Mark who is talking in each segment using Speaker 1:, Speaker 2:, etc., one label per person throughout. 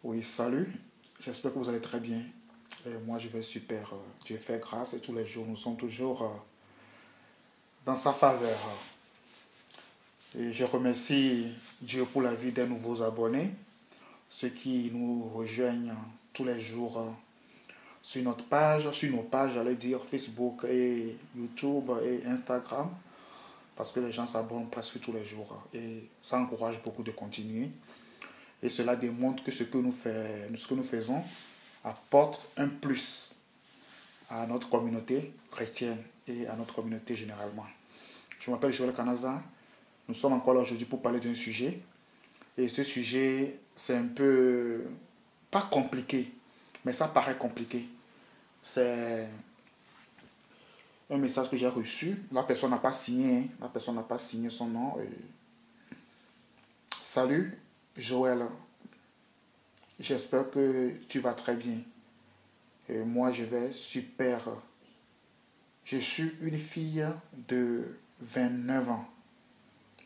Speaker 1: Oui, salut. J'espère que vous allez très bien. Et moi, je vais super. Dieu fait grâce et tous les jours, nous sommes toujours dans sa faveur. Et je remercie Dieu pour la vie des nouveaux abonnés, ceux qui nous rejoignent tous les jours sur notre page, sur nos pages, j'allais dire Facebook et YouTube et Instagram, parce que les gens s'abonnent presque tous les jours. Et ça encourage beaucoup de continuer. Et cela démontre que ce que nous faisons apporte un plus à notre communauté chrétienne et à notre communauté généralement. Je m'appelle Joël Kanaza. Nous sommes encore là aujourd'hui pour parler d'un sujet. Et ce sujet, c'est un peu, pas compliqué, mais ça paraît compliqué. C'est un message que j'ai reçu. La personne n'a pas signé, hein. La personne n'a pas signé son nom. Salut, Joël. J'espère que tu vas très bien. Et moi, je vais super. Je suis une fille de 29 ans,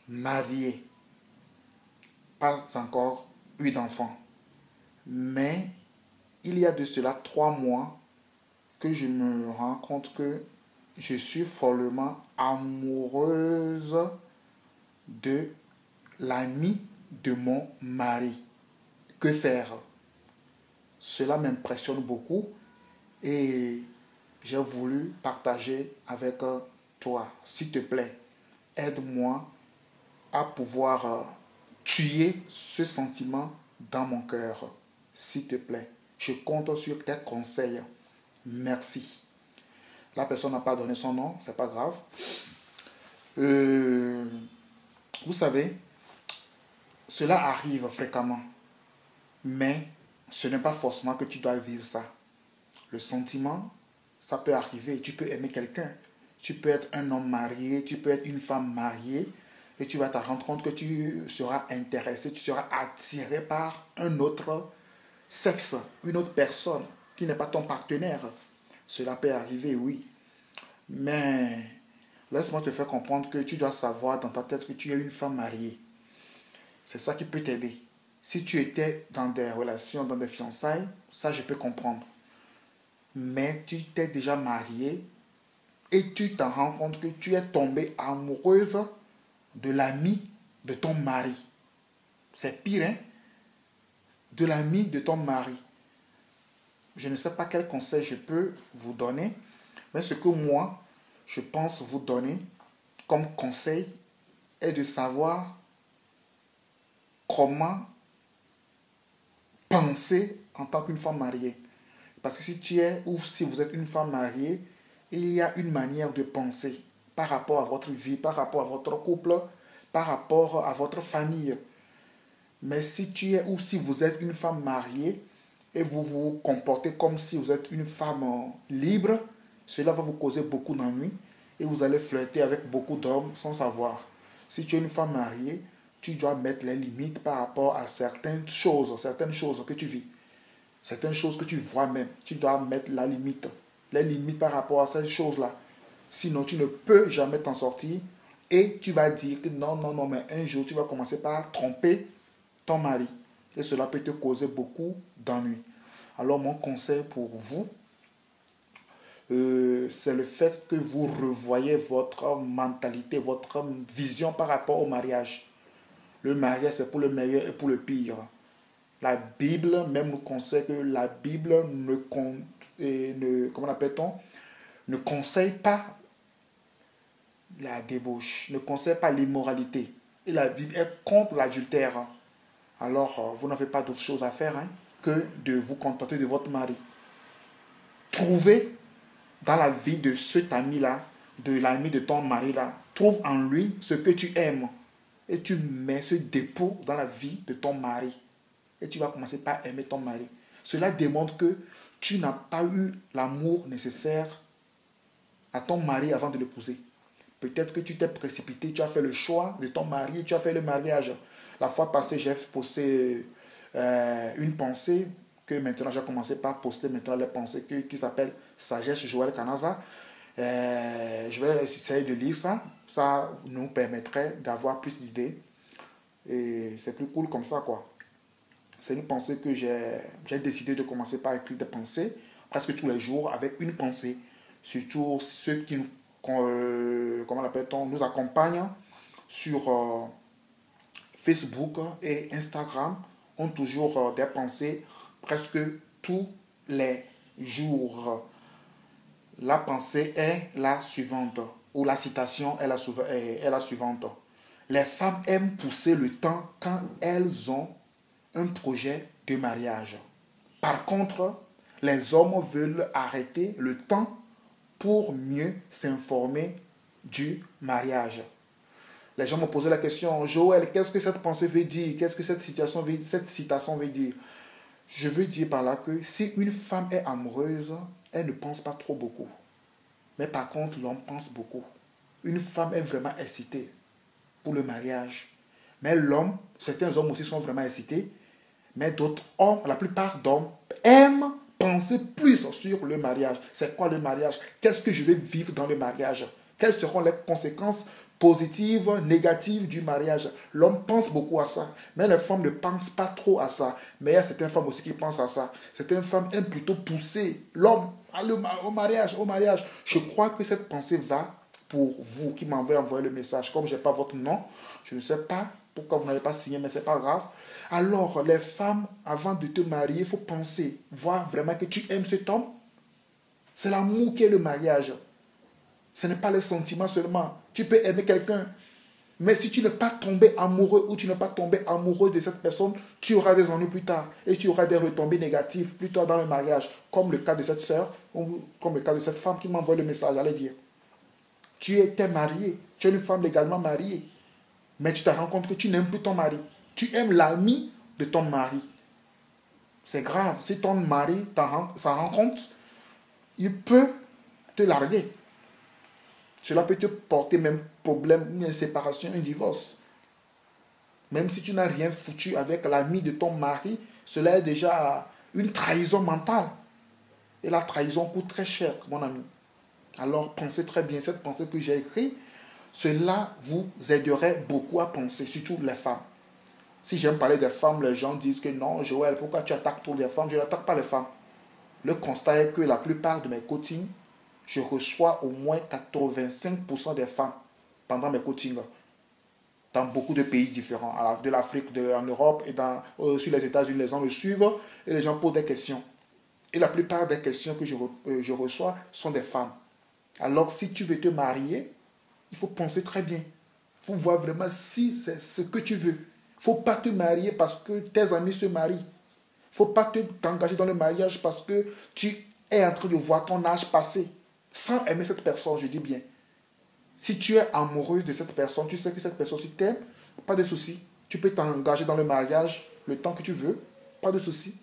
Speaker 1: mariée, pas encore eu d'enfant. Mais il y a de cela 3 mois que je me rends compte que je suis follement amoureuse de l'ami de mon mari. Que faire? Cela m'impressionne beaucoup et j'ai voulu partager avec toi. S'il te plaît, aide-moi à pouvoir tuer ce sentiment dans mon cœur. S'il te plaît, je compte sur tes conseils. Merci. La personne n'a pas donné son nom, c'est pas grave. Euh, vous savez, cela arrive fréquemment, mais ce n'est pas forcément que tu dois vivre ça. Le sentiment, ça peut arriver. Tu peux aimer quelqu'un. Tu peux être un homme marié, tu peux être une femme mariée, et tu vas te rendre compte que tu seras intéressé, tu seras attiré par un autre sexe, une autre personne qui n'est pas ton partenaire. Cela peut arriver, oui. Mais laisse-moi te faire comprendre que tu dois savoir dans ta tête que tu es une femme mariée. C'est ça qui peut t'aider. Si tu étais dans des relations, dans des fiançailles, ça je peux comprendre. Mais tu t'es déjà mariée et tu t'en rends compte que tu es tombée amoureuse de l'ami de ton mari. C'est pire, hein? De l'ami de ton mari. Je ne sais pas quel conseil je peux vous donner, mais ce que moi, je pense vous donner comme conseil est de savoir comment penser en tant qu'une femme mariée. Parce que si tu es ou si vous êtes une femme mariée, il y a une manière de penser par rapport à votre vie, par rapport à votre couple, par rapport à votre famille. Mais si tu es ou si vous êtes une femme mariée et vous vous comportez comme si vous êtes une femme libre, cela va vous causer beaucoup d'ennuis et vous allez flirter avec beaucoup d'hommes sans savoir. Si tu es une femme mariée, tu dois mettre les limites par rapport à certaines choses que tu vis, certaines choses que tu vois même. Tu dois mettre la limite, les limites par rapport à ces choses-là. Sinon, tu ne peux jamais t'en sortir et tu vas dire que non, non, non, mais un jour, tu vas commencer par tromper ton mari. Et cela peut te causer beaucoup d'ennuis. Alors mon conseil pour vous, c'est le fait que vous revoyez votre mentalité, votre vision par rapport au mariage. Le mariage, c'est pour le meilleur et pour le pire. La Bible même nous conseille que la Bible comment appelle-t-on, ne conseille pas la débauche, ne conseille pas l'immoralité. Et la Bible est contre l'adultère. Alors, vous n'avez pas d'autre chose à faire hein, que de vous contenter de votre mari. Trouvez dans la vie de cet ami-là, de l'ami de ton mari-là, trouve en lui ce que tu aimes. Et tu mets ce dépôt dans la vie de ton mari. Et tu vas commencer par aimer ton mari. Cela démontre que tu n'as pas eu l'amour nécessaire à ton mari avant de l'épouser. Peut-être que tu t'es précipité, tu as fait le choix de ton mari, tu as fait le mariage. La fois passée, j'ai posté une pensée que maintenant j'ai commencé par poster maintenant les pensées qui s'appellent Sagesse Joël Kanaza. Je vais essayer de lire ça. Ça nous permettrait d'avoir plus d'idées. Et c'est plus cool comme ça, quoi. C'est une pensée que j'ai décidé de commencer par écrire des pensées presque tous les jours avec une pensée. Surtout ceux qui nous, comment l'appelle-t-on, nous accompagnent sur Facebook et Instagram ont toujours des pensées presque tous les jours. La pensée est la suivante, ou la citation est la suivante. Les femmes aiment pousser le temps quand elles ont un projet de mariage. Par contre, les hommes veulent arrêter le temps pour mieux s'informer du mariage. Les gens m'ont posé la question, Joël, qu'est-ce que cette pensée veut dire? Qu'est-ce que cette citation veut dire? Je veux dire par là que si une femme est amoureuse, elle ne pense pas trop beaucoup. Mais par contre, l'homme pense beaucoup. Une femme est vraiment excitée pour le mariage. Mais l'homme, certains hommes aussi sont vraiment excités. Mais d'autres hommes, la plupart d'hommes, aiment penser plus sur le mariage. C'est quoi le mariage? Qu'est-ce que je vais vivre dans le mariage? Quelles seront les conséquences positives, négatives du mariage? L'homme pense beaucoup à ça. Mais les femmes ne pensent pas trop à ça. Mais il y a certaines femmes aussi qui pensent à ça. Certaines femmes aiment plutôt pousser l'homme au mariage, au mariage. Je crois que cette pensée va pour vous qui m'avez envoyé le message. Comme je n'ai pas votre nom, je ne sais pas pourquoi vous n'avez pas signé, mais ce n'est pas grave. Alors, les femmes, avant de te marier, il faut penser, voir vraiment que tu aimes cet homme. C'est l'amour qui est le mariage. Ce n'est pas les sentiments seulement. Tu peux aimer quelqu'un, mais si tu n'es pas tombé amoureux ou tu n'es pas tombé amoureux de cette personne, tu auras des ennuis plus tard et tu auras des retombées négatives plus tard dans le mariage, comme le cas de cette sœur ou comme le cas de cette femme qui m'a envoyé le message. Allez dire, tu étais marié, tu es une femme légalement mariée, mais tu te rends compte que tu n'aimes plus ton mari. Tu aimes l'ami de ton mari. C'est grave. Si ton mari s'en rend compte, il peut te larguer. Cela peut te porter même problème, une séparation, un divorce. Même si tu n'as rien foutu avec l'ami de ton mari, cela est déjà une trahison mentale. Et la trahison coûte très cher, mon ami. Alors pensez très bien, cette pensée que j'ai écrite, cela vous aiderait beaucoup à penser, surtout les femmes. Si j'aime parler des femmes, les gens disent que non, Joël, pourquoi tu attaques toutes les femmes? Je n'attaque pas les femmes. Le constat est que la plupart de mes coachings, je reçois au moins 85% des femmes pendant mes coachings dans beaucoup de pays différents, de l'Afrique, en Europe et sur les États-Unis. Les gens me suivent et les gens posent des questions. Et la plupart des questions que je reçois sont des femmes. Alors, si tu veux te marier, il faut penser très bien. Il faut voir vraiment si c'est ce que tu veux. Il ne faut pas te marier parce que tes amis se marient. Il ne faut pas t'engager dans le mariage parce que tu es en train de voir ton âge passer. Sans aimer cette personne, je dis bien. Si tu es amoureuse de cette personne, tu sais que cette personne, si t'aime, pas de souci. Tu peux t'engager dans le mariage le temps que tu veux, pas de souci.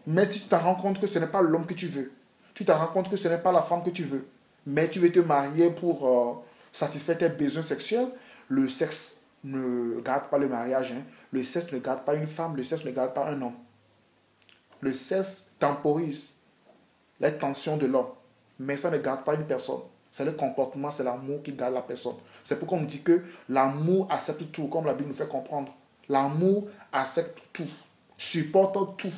Speaker 1: Mais si tu te rends compte que ce n'est pas l'homme que tu veux, tu te rends compte que ce n'est pas la femme que tu veux, mais tu veux te marier pour satisfaire tes besoins sexuels, le sexe ne garde pas le mariage. Hein. Le sexe ne garde pas une femme, le sexe ne garde pas un homme. Le sexe temporise les tensions de l'homme, mais ça ne garde pas une personne. C'est le comportement, c'est l'amour qui garde la personne. C'est pourquoi on dit que l'amour accepte tout, comme la Bible nous fait comprendre. L'amour accepte tout, supporte tout.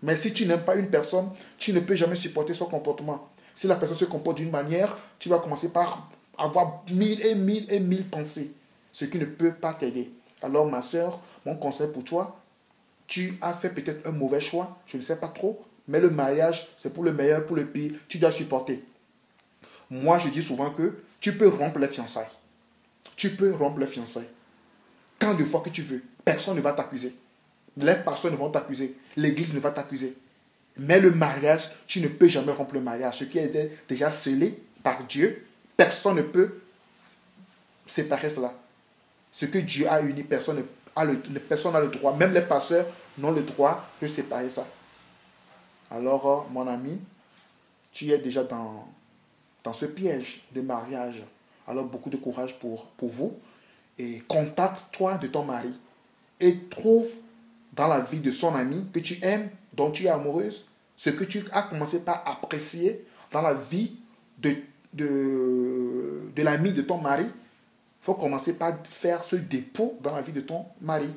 Speaker 1: Mais si tu n'aimes pas une personne, tu ne peux jamais supporter son comportement. Si la personne se comporte d'une manière, tu vas commencer par avoir 1000 pensées, ce qui ne peut pas t'aider. Alors ma soeur, mon conseil pour toi, tu as fait peut-être un mauvais choix, je ne sais pas trop, mais le mariage, c'est pour le meilleur, pour le pire, tu dois supporter. Moi, je dis souvent que tu peux rompre les fiançailles. Tu peux rompre les fiançailles. Tant de fois que tu veux. Personne ne va t'accuser. Les personnes ne vont t'accuser. L'église ne va t'accuser. Mais le mariage, tu ne peux jamais rompre le mariage. Ce qui a été déjà scellé par Dieu, personne ne peut séparer cela. Ce que Dieu a uni, personne n'a le droit. Même les pasteurs n'ont le droit de séparer ça. Alors, mon ami, tu es déjà dans ce piège de mariage. Alors, beaucoup de courage pour vous. Et contacte-toi de ton mari. Et trouve dans la vie de son ami que tu aimes, dont tu es amoureuse, ce que tu as commencé par apprécier dans la vie de l'ami de ton mari. Il faut commencer par faire ce dépôt dans la vie de ton mari.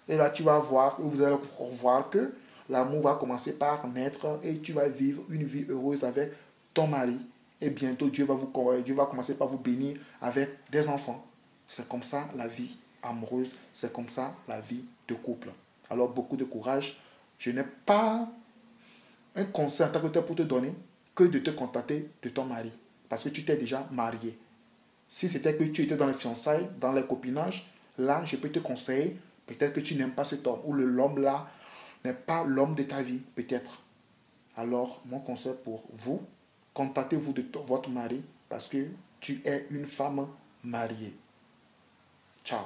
Speaker 1: Et là, tu vas voir, vous allez voir que l'amour va commencer par naître et tu vas vivre une vie heureuse avec ton mari. Et bientôt, Dieu va commencer par vous bénir avec des enfants. C'est comme ça la vie amoureuse, c'est comme ça la vie de couple. Alors, beaucoup de courage. Je n'ai pas un conseil en tant que tel pour te donner que de te contacter de ton mari. Parce que tu t'es déjà marié. Si c'était que tu étais dans les fiançailles, dans les copinages, là, je peux te conseiller, peut-être que tu n'aimes pas cet homme, ou l'homme là n'est pas l'homme de ta vie, peut-être. Alors, mon conseil pour vous, contactez-vous de votre mari parce que tu es une femme mariée. Ciao.